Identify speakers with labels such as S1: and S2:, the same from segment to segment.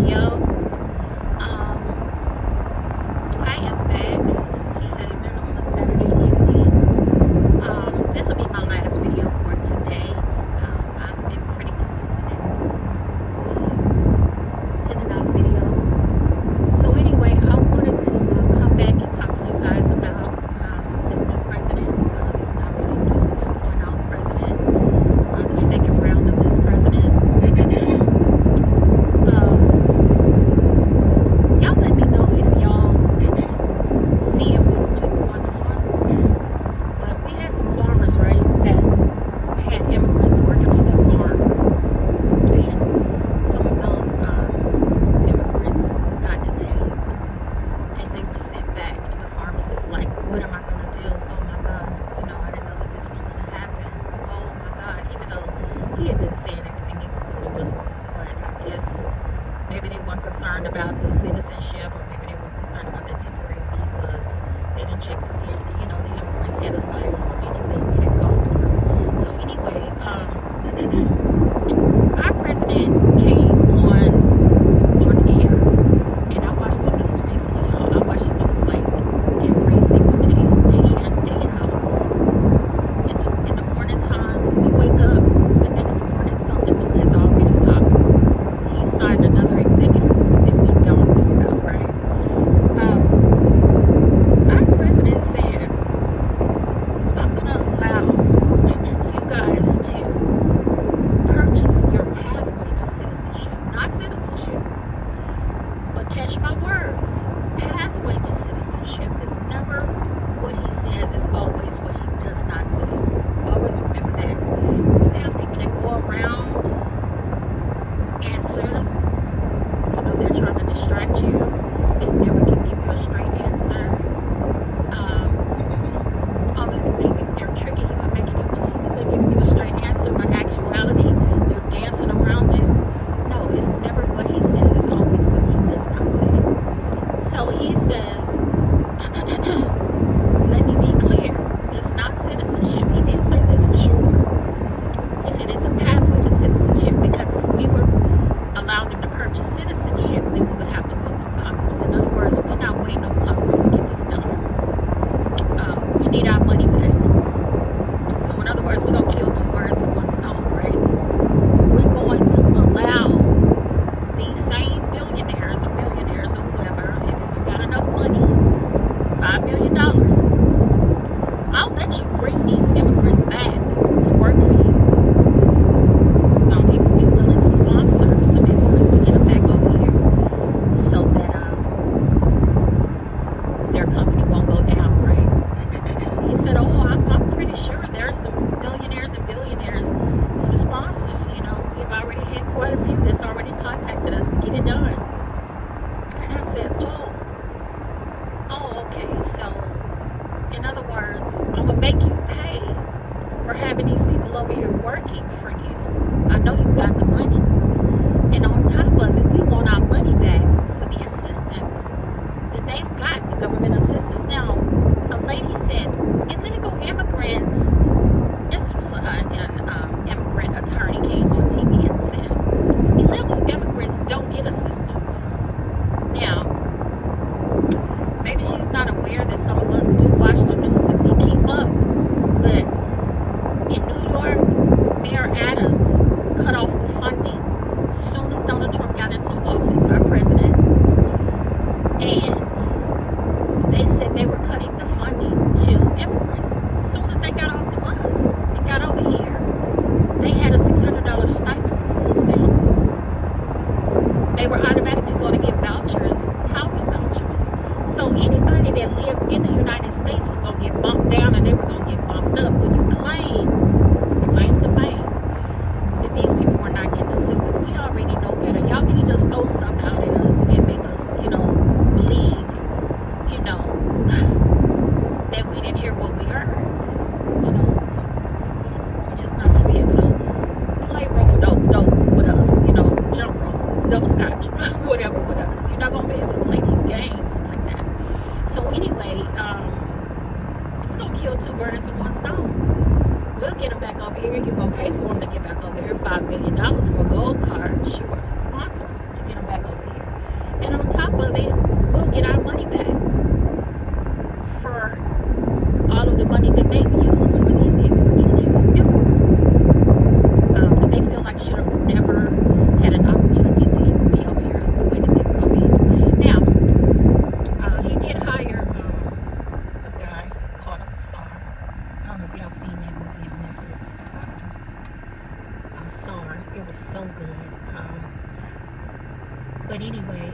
S1: video. I am back. It's T Haven on a Saturday evening. This will be my last video for today. I've been pretty consistent in sending out videos. So anyway, I wanted to come back and talk to you guys about this new president. He's not really new, 2.0 president. The second round of this president. Y'all let me know if y'all see what's really going on. But we had some farmers, right, that had immigrants working on their farm, and some of those immigrants got detained, and they were sent back. And the farmers is like, "What am I going to do? Oh my God! I didn't know that this was going to happen. Oh my God!" Even though he had been saying everything he was going to do, but I guess maybe they weren't concerned about the citizenship, or maybe they weren't concerned about the temporary visas. They didn't check to see if the immigrants had asylum or anything had gone through. So anyway, our president came on air, and I watched the news faithfully. I watch the news like every single day, day in, day out. In the morning time, when we wake up, the next morning something new has already popped. He signed another executive order that we don't know about, right? Our president said, "I'm going to allow you guys to purchase your pathway to citizenship." Not citizenship, but catch my words. Pathway to citizenship is never what he says, it's always what he does not say. Always remember that. You have people that go around answers, they're trying to distract you. They never can give you a straight answer. Although they think they're tricking you and making you believe that they're giving you a straight answer, but actuality, they're dancing around it. No, it's never what he says, it's always what he does not say. So he says, let me be clear, it's not citizenship. He did say this for sure. He said it's a pathway to citizenship, because if we were allowing them to purchase citizenship, then we would have to go through Congress. In other words, we're not waiting on Congress to get this done. We need our money back. So in other words, we're going to kill two birds with one stone, right? We're going to allow these same billionaires or millionaires or whoever, if you got enough money, $5 million, I'll let you bring these immigrants back to work for you. Some people be willing to sponsor some immigrants to get them back over here so that their company won't go down, right? He said, I'm pretty sure there are some millionaires and billionaires, some sponsors, we've already had quite a few that's already contacted us to get it done. And I said, okay, so in other words, I'm going to make you pay for having these people over here working for you. I know you got the money. And on top of it, we want our money back for the assistance that they've got, the government assistance. Now, a lady said, illegal immigrants, this was an immigrant attorney came on TV and said, illegal immigrants don't get assistance. Now, maybe she's not aware that some of us do watch the news and we keep up, but in New York, Mayor Adams cut off the funding as soon as Donald Trump got into office, our president, and they said they were cutting the funding to immigrants as soon as they got off the bus and got over here. They had a $600 stipend for food stamps. They were automatically going to get vouchers, housing vouchers. So anybody that lived in the United States was going to get bumped down, and they were going to get bumped up. When you claim to fame that these people were not getting assistance, we already know better. Y'all can't just throw stuff out at us and make us, believe, that we didn't hear what we heard. You're just not going to be able to play rope-a-dope with us, jump rope, double scotch, whatever with us. You're not going to be able to play these games like that. So anyway, we're going to kill two birds with one stone. We'll get them back over here. You're going to pay for them to get back over here. $5 million for a gold card. Sure, sponsor them to get them back over here. But anyway,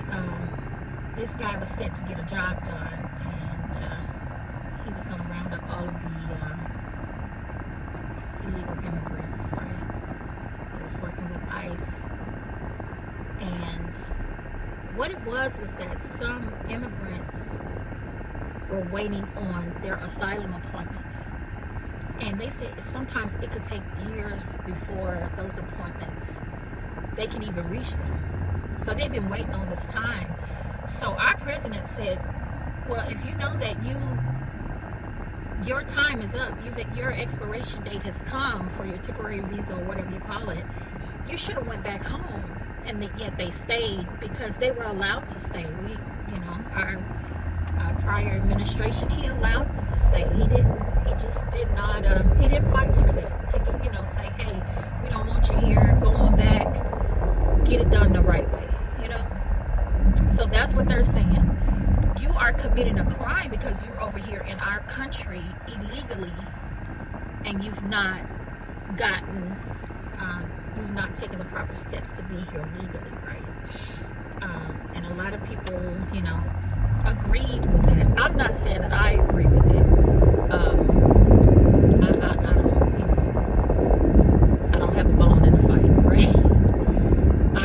S1: this guy was set to get a job done, and he was going to round up all of the illegal immigrants, right? He was working with ICE, and what it was that some immigrants were waiting on their asylum appointments, and they said sometimes it could take years before those appointments, they can even reach them. So they've been waiting all this time. So our president said, well, if you know that your time is up, your expiration date has come for your temporary visa or whatever you call it, you should have went back home. And yet they stayed because they were allowed to stay. Our prior administration, he allowed them to stay. He just did not, he didn't fight for that to, say, hey, we don't want you here, go on back, get it done the right way, So that's what they're saying. You are committing a crime because you're over here in our country illegally, and you've not taken the proper steps to be here legally, right? And a lot of people, agreed with that. I'm not saying that I agree with it. I don't have a bone in the fight, right?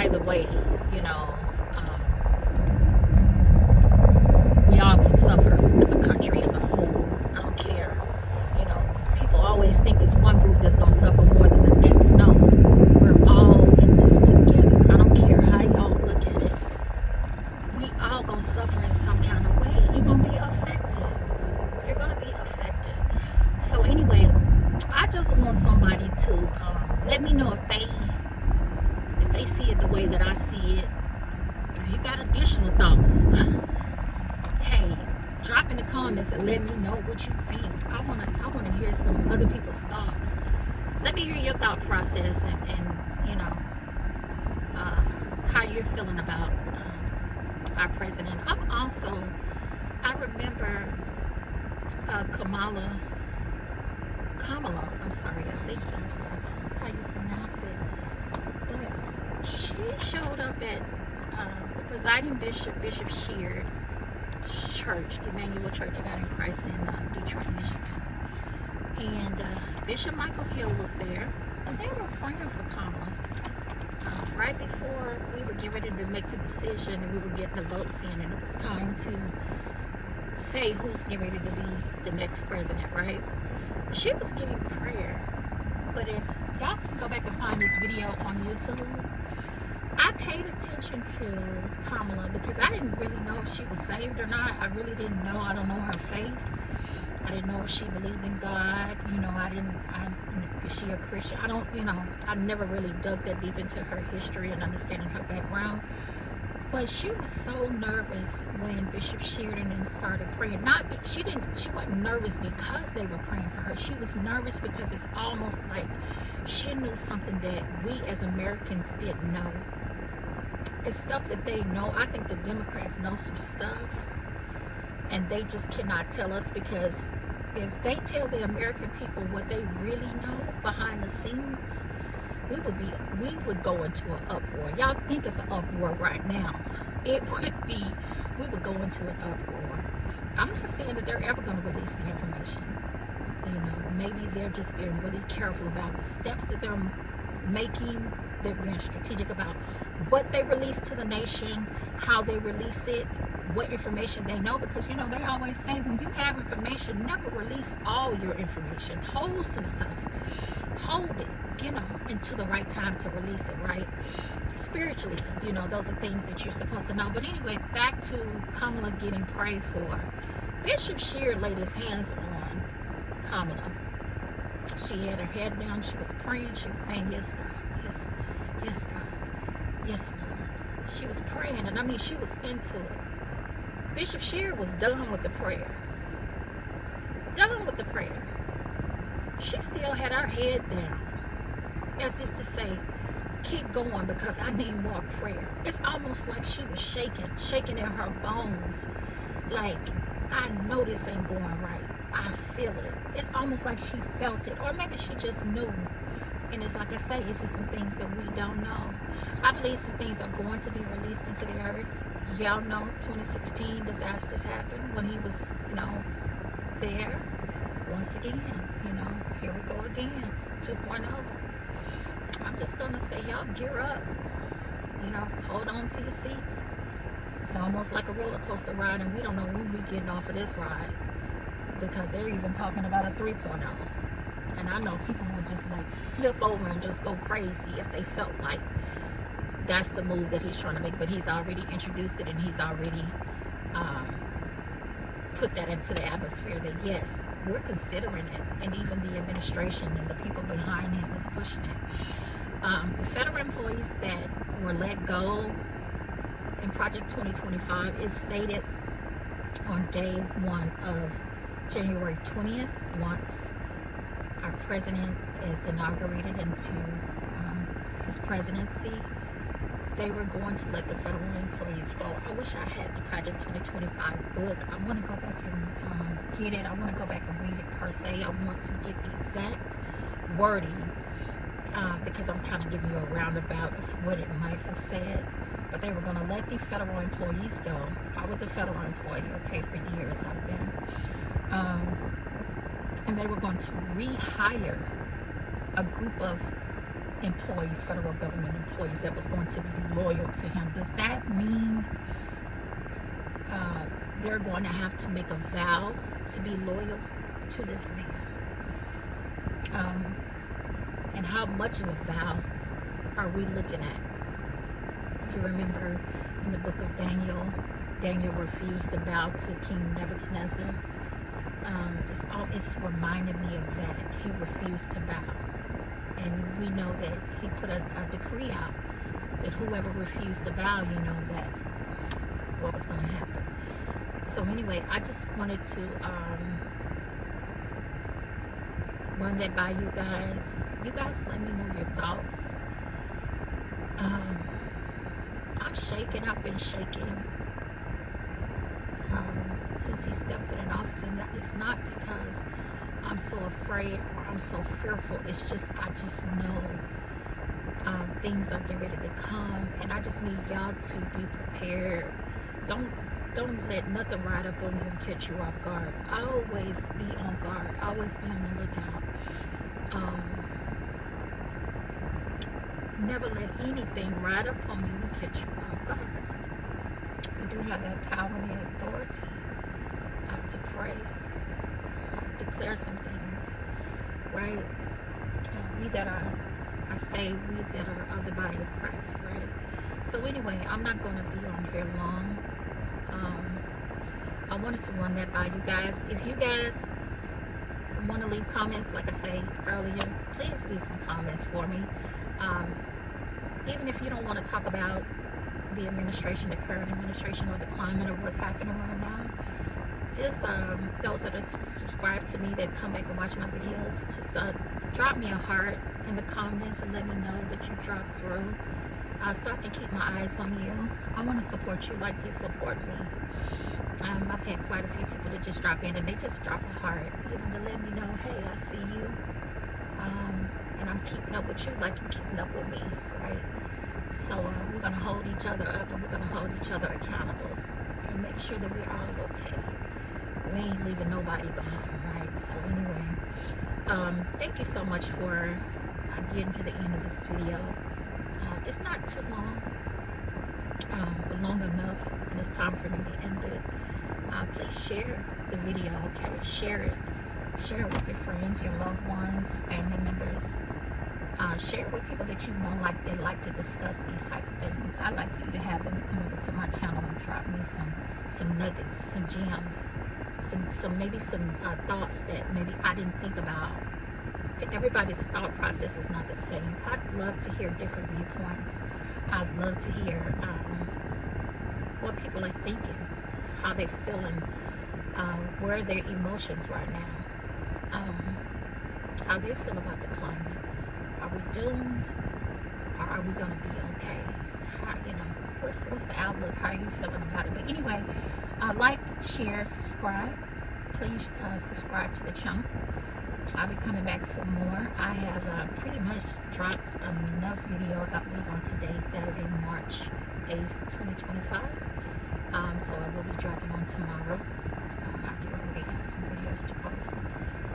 S1: Either way, we all gonna suffer as a country as a whole. I don't care. People always think it's one group that's gonna suffer more than the next. No, we're all in this together. I don't care how y'all look at it. We all gonna suffer in some kind of way. You're gonna be affected. You're gonna be affected. So anyway, I just want somebody to let me know if they see it the way that I see it. If you got additional thoughts, hey, drop in the comments and let me know what you think. I wanna hear some other people's thoughts. Let me hear your thought process and how you're feeling about our president. I remember Kamala, I'm sorry, I think that's how you pronounce it. But she showed up at the presiding Bishop Sheard Church, Emmanuel Church of God in Christ in Detroit, Michigan. And Bishop Michael Hill was there, and they were praying for Kamala. Right before we were getting ready to make the decision and we were getting the votes in, and it was time to say who's getting ready to be the next president, right? She was getting prayer. But if y'all can go back and find this video on YouTube, I paid attention to Kamala because I didn't really know if she was saved or not. I really didn't know. I don't know her faith. I didn't know if she believed in God. Is she a Christian? I never really dug that deep into her history and understanding her background. But she was so nervous when Bishop Sheard and them started praying. She wasn't nervous because they were praying for her. She was nervous because it's almost like she knew something that we as Americans didn't know. It's stuff that they know. I think the Democrats know some stuff, and they just cannot tell us, because if they tell the American people what they really know behind the scenes, we would go into an uproar. Y'all think it's an uproar right now. We would go into an uproar. I'm not saying that they're ever going to release the information. Maybe they're just being really careful about the steps that they're making. They're being strategic about what they release to the nation, how they release it, what information they know, because they always say when you have information, never release all your information. Hold some stuff. Hold it, until the right time to release it, right? Spiritually, those are things that you're supposed to know. But anyway, back to Kamala getting prayed for. Bishop Sheard laid his hands on Kamala. She had her head down. She was praying. She was saying, yes, God. Yes, God. Yes, Lord. She was praying, and she was into it. Bishop Sheard was done with the prayer. She still had her head down, as if to say, keep going, because I need more prayer. It's almost like she was shaking in her bones, like, I know this ain't going right. I feel it. It's almost like she felt it, or maybe she just knew And it's like I say, it's just some things that we don't know. I believe some things are going to be released into the earth. Y'all know 2016 disasters happened when he was, there. Once again, here we go again, 2.0. I'm just going to say, y'all gear up. Hold on to your seats. It's almost like a roller coaster ride, and we don't know when we're getting off of this ride, because they're even talking about a 3.0. And I know people would just like flip over and just go crazy if they felt like that's the move that he's trying to make. But he's already introduced it, and he's already put that into the atmosphere that yes, we're considering it, and even the administration and the people behind him is pushing it. The federal employees that were let go in Project 2025, it stated on day 1 of January 20th, once our president is inaugurated into his presidency, they were going to let the federal employees go. I wish I had the Project 2025 book. I want to go back and get it. I want to go back and read it per se. I want to get the exact wording because I'm kind of giving you a roundabout of what it might have said. But they were going to let the federal employees go. I was a federal employee, okay, for years I've been. And they were going to rehire a group of employees, federal government employees, that was going to be loyal to him. Does that mean they're going to have to make a vow to be loyal to this man? And how much of a vow are we looking at? You remember in the book of Daniel, Daniel refused to bow to King Nebuchadnezzar. It's reminded me of that. He refused to bow. And we know that he put a decree out that whoever refused to bow, that what was going to happen. So anyway, I just wanted to run that by you guys. You guys let me know your thoughts. I'm shaking. I've been shaking since he stepped in office, and it's not because I'm so afraid or I'm so fearful. It's just I just know things are getting ready to come, and I just need y'all to be prepared. Don't let nothing ride up on you and catch you off guard. Always be on guard. Always be on the lookout. Never let anything ride up on you and catch you off guard. You do have that power and the authority to pray, declare some things, right? We that are saved, we that are of the body of Christ, right? So anyway, I'm not going to be on here long. I wanted to run that by you guys. If you guys want to leave comments, like I said earlier, please leave some comments for me. Even if you don't want to talk about the administration, the current administration, or the climate of what's happening right now, just those that are subscribed to me, that come back and watch my videos, just drop me a heart in the comments and let me know that you dropped through, so I can keep my eyes on you. I want to support you like you support me. I've had quite a few people that just drop in and they just drop a heart, to let me know, hey, I see you, and I'm keeping up with you like you're keeping up with me, right? So we're going to hold each other up, and we're going to hold each other accountable and make sure that we're all okay. We ain't leaving nobody behind, right? So anyway, thank you so much for getting to the end of this video. It's not too long, but long enough, and it's time for me to end it. Please share the video, okay? Share it with your friends, your loved ones, family members. Share it with people that you know they like to discuss these type of things. I like for you to have them come over to my channel and drop me some nuggets, some gems, maybe some thoughts that maybe I didn't think about. Everybody's thought process is not the same. I'd love to hear different viewpoints. I'd love to hear what people are thinking, how they're feeling, where are their emotions right now, how they feel about the climate. Are we doomed, or are we going to be okay? What's the outlook? How are you feeling about it? But anyway, like, share, subscribe. Please subscribe to the channel. I'll be coming back for more. I have pretty much dropped enough videos, I believe, on today, Saturday, March 8th, 2025. So I will be dropping on tomorrow. I do already have some videos to post.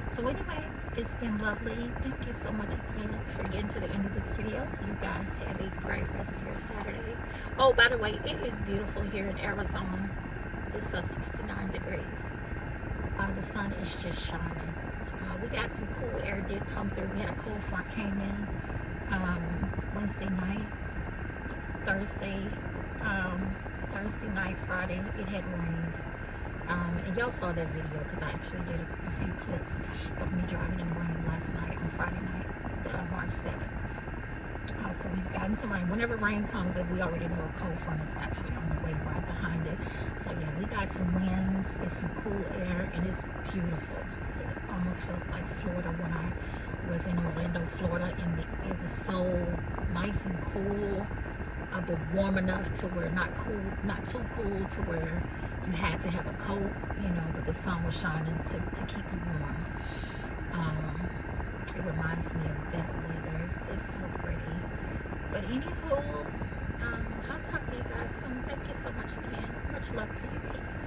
S1: So anyway, it's been lovely. Thank you so much again for getting to the end of this video. You guys have a great rest of your Saturday. Oh, by the way, it is beautiful here in Arizona. It's 69 degrees. The sun is just shining. We got some cool air did come through. We had a cold front came in Wednesday night, Thursday night, Friday. It had rained. And y'all saw that video because I actually did a few clips of me driving in the rain last night on Friday night, March 7th. So we've gotten some rain. Whenever rain comes, and we already know a cold front is actually on the way right behind it. So yeah, we got some winds, it's some cool air, and it's beautiful. It almost feels like Florida when I was in Orlando, Florida, and it was so nice and cool, but warm enough to where not too cool to where you had to have a coat, you know, but the sun was shining to keep you warm. It reminds me of that weather. It's so pretty. But anywho, I'll talk to you guys soon. Thank you so much again. Much love to you. Peace.